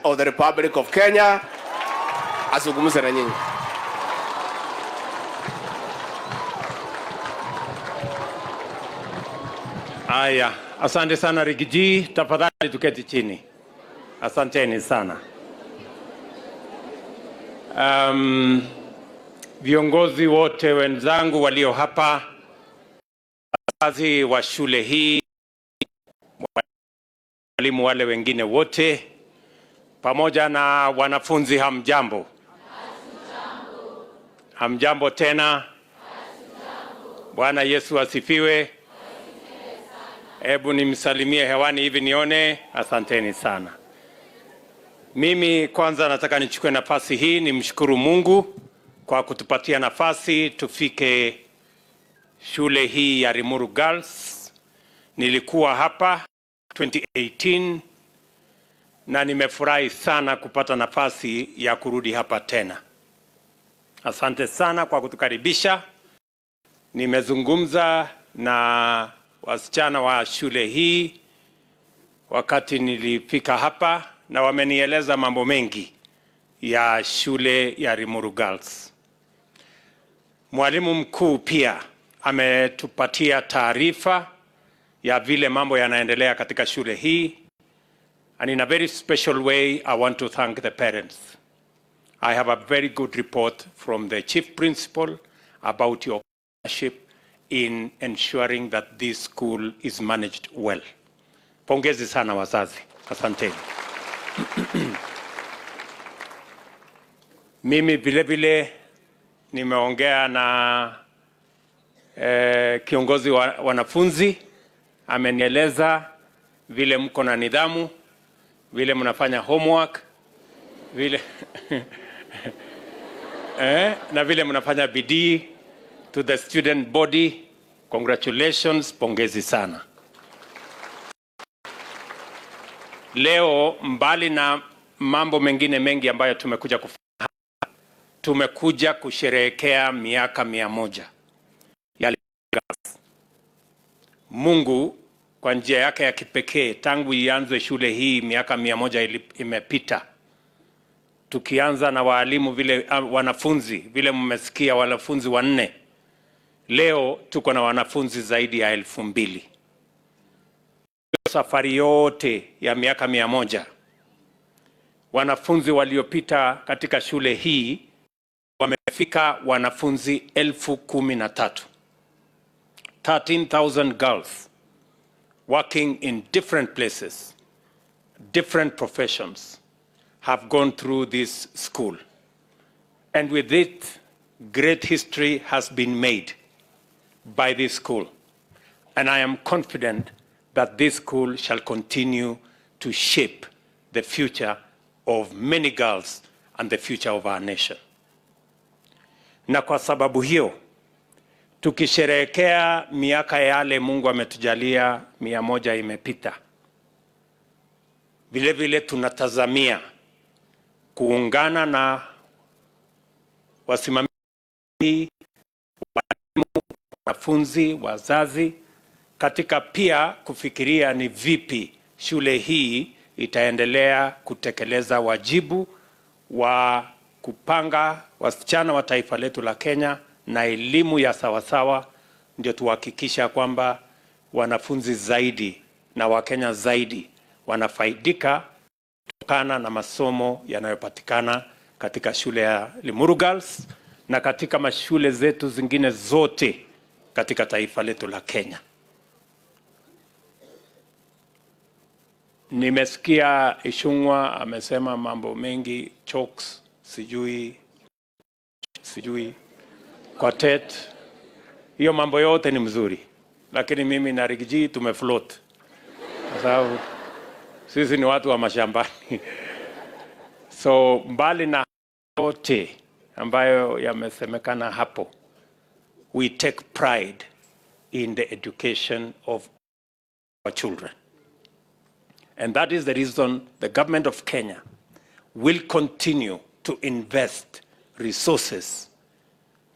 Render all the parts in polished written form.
of the Republic of Kenya azungumze na nyinyi. Aya, asante sana Rigiji, tafadhali tuketi chini. Asanteni sana. Viongozi wote wenzangu walio hapa, wazazi wa shule hii, walimu wale wengine wote, pamoja na wanafunzi, hamjambo? Hamjambo tena? Bwana Yesu asifiwe. Hebu nimsalimie hewani hivi nione. Asanteni sana. Mimi kwanza nataka nichukue nafasi hii nimshukuru Mungu kwa kutupatia nafasi tufike shule hii ya Limuru Girls. Nilikuwa hapa 2018 na nimefurahi sana kupata nafasi ya kurudi hapa tena. Asante sana kwa kutukaribisha. Nimezungumza na wasichana wa shule hii wakati nilifika hapa na wamenieleza mambo mengi ya shule ya Limuru Girls. Mwalimu mkuu pia ametupatia taarifa ya vile mambo yanaendelea katika shule hii. And in a very special way, I want to thank the parents. I have a very good report from the chief principal about your partnership in ensuring that this school is managed well. Pongezi sana wazazi. Asanteni. Mimi vile vile nimeongea na kiongozi wa wanafunzi. Amenieleza vile mko na nidhamu, vile mnafanya homework, vile na vile mnafanya bidii. To the student body, congratulations, pongezi sana. Leo mbali na mambo mengine mengi ambayo tumekuja kufanya, tumekuja kusherehekea miaka 100 ya Girls. Mungu kwa njia yake ya kipekee tangu ianze shule hii miaka 100 imepita. Tukianza na walimu vile wanafunzi vile mmesikia wanafunzi 4. Leo tuko na wanafunzi zaidi ya 2000. Safari yote ya miaka 100, wanafunzi waliopita katika shule hii wamefika wanafunzi 13,000. 13,000 girls working in different places, different professions have gone through this school. And with it, great history has been made by this school. And I am confident that this school shall continue to shape the future of many girls and the future of our nation. Na kwa sababu hiyo, tukisherehekea miaka yale Mungu ametujalia 100 imepita, vile vile tunatazamia kuungana na wasimamizi, wanafunzi, wazazi katika pia kufikiria ni vipi shule hii itaendelea kutekeleza wajibu wa kupanga wasichana wa taifa letu la Kenya na elimu ya sawasawa, ndio tuhakikisha kwamba wanafunzi zaidi na Wakenya zaidi wanafaidika kutokana na masomo yanayopatikana katika shule ya Limuru Girls na katika mashule zetu zingine zote katika taifa letu la Kenya. Nimesikia Ishungwa amesema mambo mengi, chokes, sijui quartet. Hiyo mambo yote ni mzuri, lakini mimi na Rigiji tumefloat kwa sababu sisi ni watu wa mashambani. So mbali na yote ambayo yamesemekana hapo, we take pride in the education of our children. And that is the reason the government of Kenya will continue to invest resources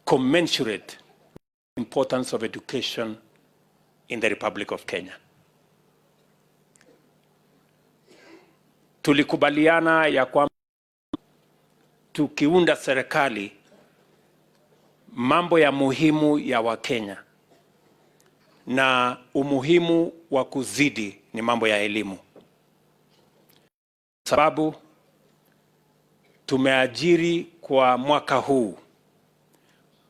commensurate with the importance of education in the Republic of Kenya. tulikubaliana ya kwamba tukiunda serikali, mambo ya muhimu ya Wakenya na umuhimu wa kuzidi ni mambo ya elimu. Sababu tumeajiri kwa mwaka huu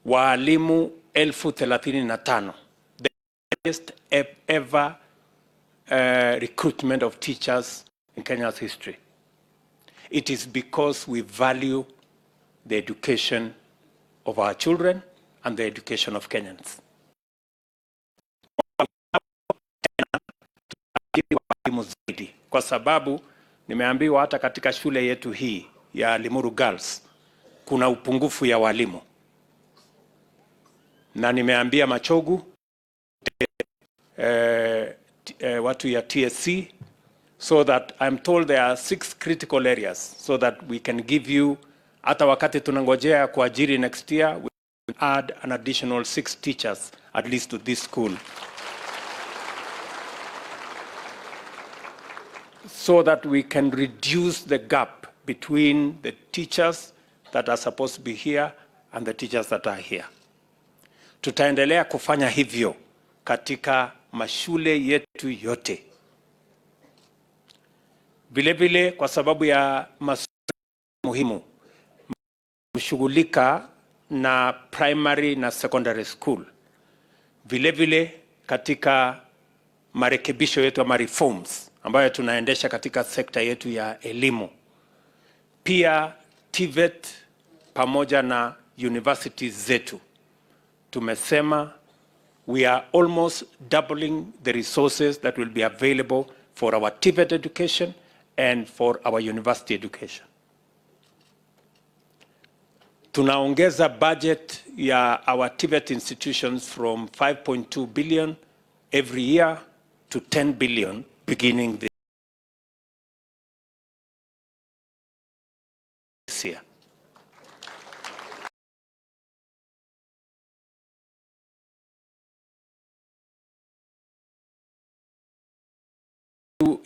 walimu 35,000, the highest ever recruitment of teachers in Kenya's history. It is because we value the education of our children and the education of Kenyans. Kwa sababu nimeambiwa hata katika shule yetu hii ya Limuru Girls kuna upungufu ya walimu, na nimeambia Machogu watu ya TSC, so that I'm told there are 6 critical areas so that we can give you, hata wakati tunangojea kuajiri next year, we will add an additional 6 teachers at least to this school, so that we can reduce the gap between the teachers that are supposed to be here and the teachers that are here. Tutaendelea kufanya hivyo katika mashule yetu yote. Vile vile kwa sababu ya masuala muhimu kushughulika na primary na secondary school. Vile vile katika marekebisho yetu ama reforms ambayo tunaendesha katika sekta yetu ya elimu. Pia TVET pamoja na universities zetu tumesema we are almost doubling the resources that will be available for our TVET education and for our university education. Tunaongeza budget ya our TVET institutions from 5.2 billion every year to 10 billion beginning this year.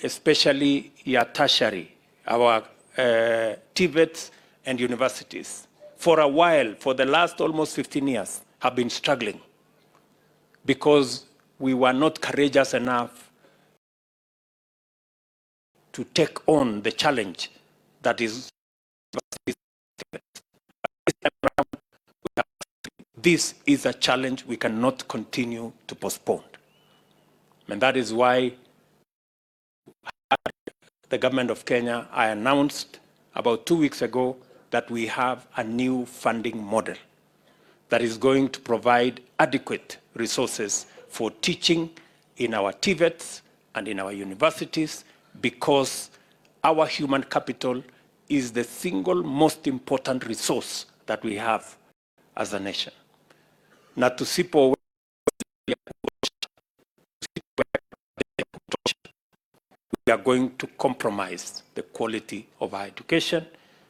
Especially ya tertiary, our TVETs and universities, for a while, for the last almost 15 years, have been struggling because we were not courageous enough to take on the challenge that is. This is a challenge we cannot continue to postpone. And that is why the government of Kenya, I announced about 2 weeks ago that we have a new funding model that is going to provide adequate resources for teaching in our TVETs and in our universities, because our human capital is the single most important resource that we have as a nation. Na tusipo we are going to compromise the quality of our education,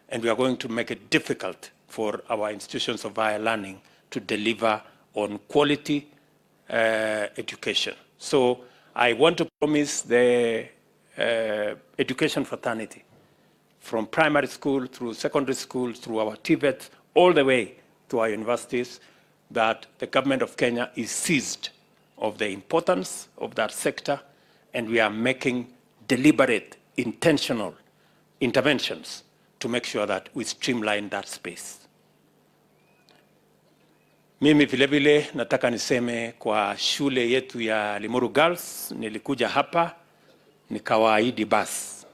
and we are going to make it difficult for our institutions of higher learning to deliver on quality education. So I want to promise the education fraternity, from primary school through secondary school, through our TVET, all the way to our universities, that the government of Kenya is seized of the importance of that sector, and we are making deliberate, intentional interventions to make sure that we streamline that space. Mimi vile vile nataka niseme kwa shule yetu ya Limuru Girls, nilikuja hapa nikawaahidi bus.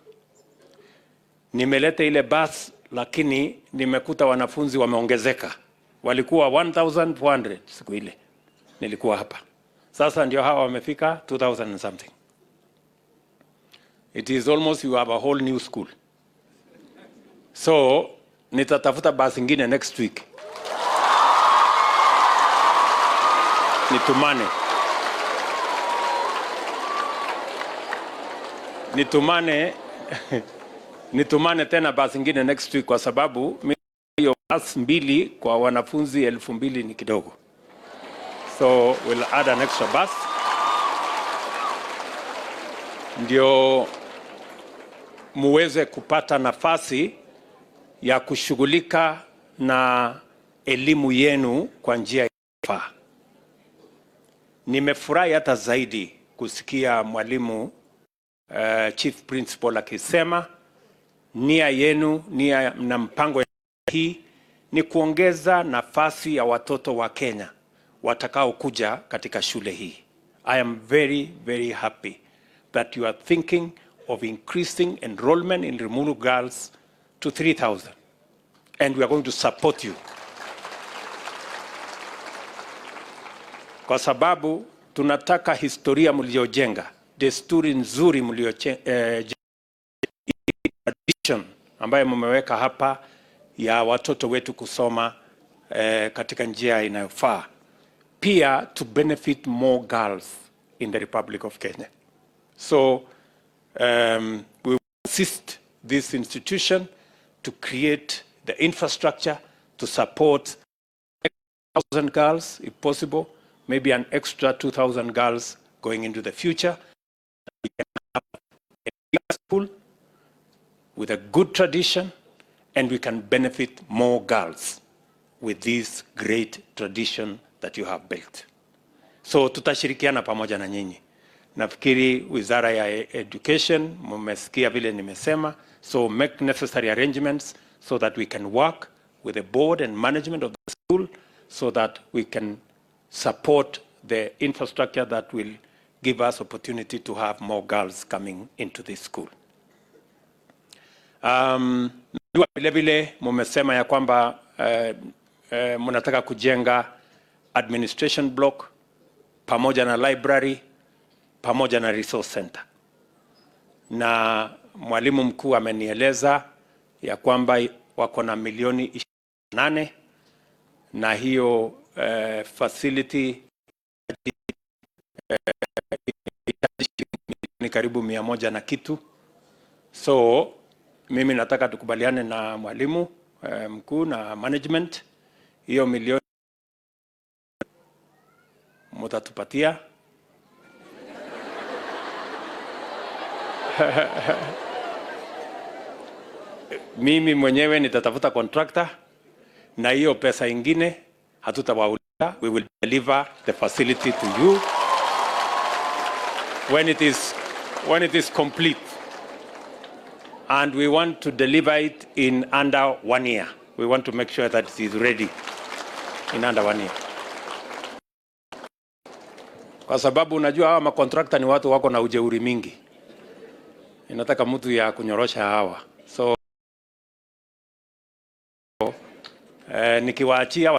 Nimeleta ile bus, lakini nimekuta wanafunzi wameongezeka. Walikuwa 1,400 siku ile nilikuwa hapa. Sasa ndio hawa wamefika 2,000 and something. It is almost you have a whole new school. So nitatafuta bus ingine next week. Nitumane tena bus ingine next week, kwa sababu hiyo bus mbili kwa wanafunzi 2,000 ni kidogo. So we'll add an extra bus. muweze kupata nafasi ya kushughulika na elimu yenu kwa njia inayofaa. Nimefurahi hata zaidi kusikia mwalimu Chief Principal akisema nia yenu, nia na mpango hii ni kuongeza nafasi ya watoto wa Kenya watakao kuja katika shule hii. I am very, very happy that you are thinking of increasing enrollment in Limuru girls to 3,000, and we are going to support you. Kwa sababu tunataka historia mliojenga, desturi nzuri mliojenga, tradition ambayo mmeweka hapa ya watoto wetu kusoma katika njia inayofaa, pia to benefit more girls in the Republic of Kenya. So we will assist this institution to create the infrastructure to support 1,000 girls, if possible, maybe an extra 2,000 girls going into the future. We can have a big school with a good tradition, and we can benefit more girls with this great tradition that you have built. So tutashirikiana pamoja na nyinyi. Nafikiri Wizara ya Education, mmesikia vile nimesema, so make necessary arrangements so that we can work with the board and management of the school so that we can support the infrastructure that will give us opportunity to have more girls coming into this school. Vile vile mmesema ya kwamba mnataka kujenga administration block pamoja na library pamoja na resource center, na mwalimu mkuu amenieleza ya kwamba wako na milioni 28 na hiyo facility ni karibu 100 na kitu. So mimi nataka tukubaliane na mwalimu mkuu na management, hiyo milioni mtatupatia. Mimi mwenyewe nitatafuta contractor na hiyo pesa ingine hatutawauliza. We will deliver the facility to you when it is complete, and we want to deliver it in under 1 year. We want to make sure that it is ready in under 1 year. Kwa sababu unajua hawa makontractor ni watu wako na ujeuri mingi. Inataka mtu ya kunyorosha hawa. So nikiwaachia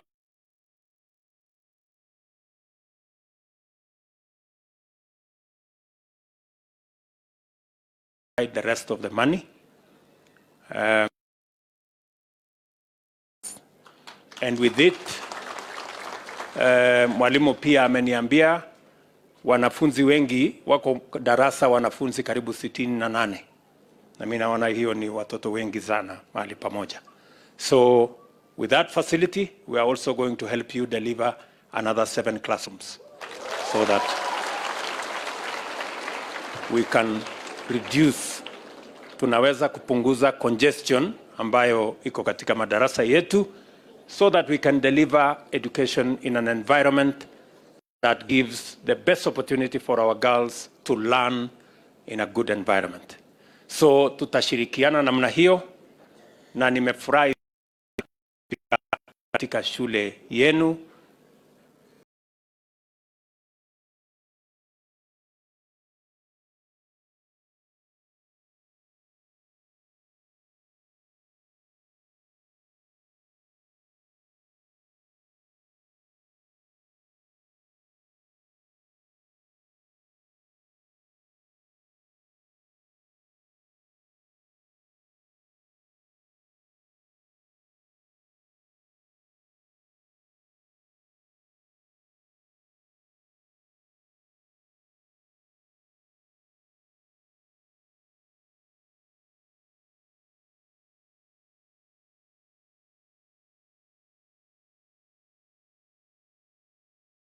the rest of the money. And with it, mwalimu pia ameniambia wanafunzi wengi wako darasa, wanafunzi karibu 68, na mimi naona hiyo ni watoto wengi sana mahali pamoja. So with that facility, we are also going to help you deliver another 7 classrooms so that we can reduce, tunaweza kupunguza congestion ambayo iko katika madarasa yetu, so that we can deliver education in an environment that gives the best opportunity for our girls to learn in a good environment. So tutashirikiana namna hiyo, na nimefurahi katika shule yenu